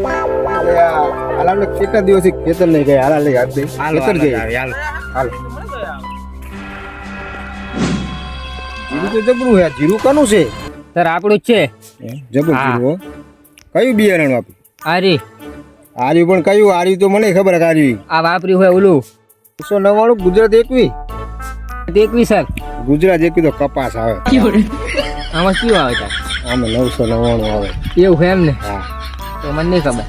હાલ આપણે કેટલા દિવસથી ખેતર નહીં ગયા. હાલ લઈ આપી ખેતર ગઈ. હાલ જીરું તો જબરું છે. જીરું કનું છે સર આપણું જ છે. જબરું જીરું. કયું બિયારણ વાપર્યું? આરી આર્યું પણ કયું આર્યું તો મને ખબર કે આર્યું આ વાપર્યું હોય ઓલું 199 ગુજરાત 21. 21 સર. ગુજરાત 21 તો કપાસ આવે. આમાં શું આવે સર? આમાં 999 આવે. એવું છે એમ ને? હા તો મને નહીં ખબર.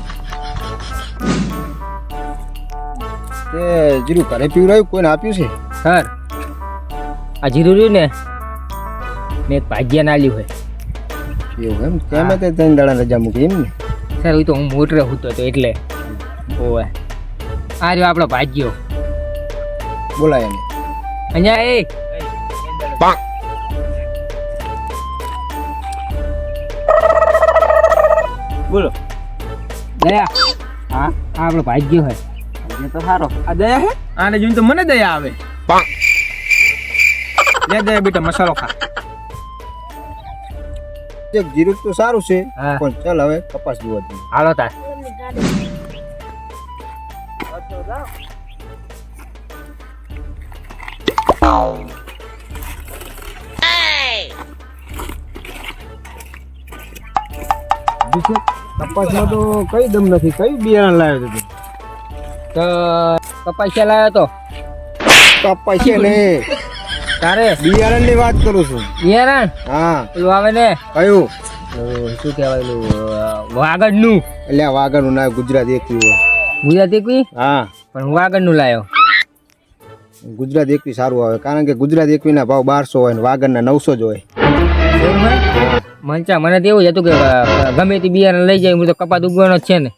તે જીરું ઘરે પીવડાવ્યું કોઈને આપ્યું છે? સર આ જીરું રહ્યું ને મેં એક ભાગ્યા ના લ્યું હોય. એવું એમ કેમ તે 3 દાડા રજા મૂકી એમ ને? સર એ તો હું મોટરે હતો તો એટલે ઓવે આ રહ્યો આપણો ભાગ્યો. બોલાય એને. અહીંયા એ બોલો દયા. હા આ આપણો ભાગ્યો હોય. એ તો સારો. આ દયા હે? આને જોઈને તો મને દયા આવે. લે દયા બેટા મસાલો ખા. એક જીરું તો સારું છે હા. પણ ચાલ હવે કપાસ જોવા દે. હાલો તાર. કપાસમાં તો કઈ દમ નથી. કયું બિયારણ લાવ્યો તું? તો કપાસિયા લાવ્યો તો કપાસિયા ને તારે બિયારણ ની વાત કરું છું. બિયારણ હા પેલું આવે ને કયું? શું કહેવાય પેલું વાગડનું. એટલે આ વાગરનું ના ગુજરાત 21 હોય. ગુજરાત એકવી હા પણ હું વાગડનું લાવ્યો. ગુજરાત 21 સારું આવે કારણ કે ગુજરાત 21 ના ભાવ 1200 હોય ને વાગરના 900 જ હોય. એવું હોય? મંચા મને તો એવું જ હતું કે ગમે તે બિયારણ લઈ જાય હું તો કપાસ ઉગવાનો જ છે ને.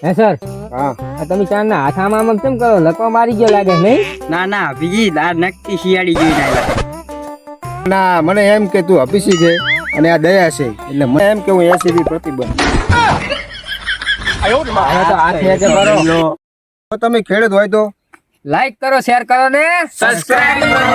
હે સર હા આ તમે ચારના હાથ આમ કેમ કરો? લકવા મારી ગયો લાગે નહીં? ના ના બીજી આ નક્કી શિયાળી જોઈને આવ્યા. ના મને એમ કે તું અભિષી છે અને આ દયા છે એટલે મને એમ કે હું એસીબી પ્રતિબંધ. હવે તો હાથ નેચે કરો. તો તમે ખેડૂત હોય તો લાઈક કરો, શેર કરો ને સબસ્ક્રાઇબ કરો.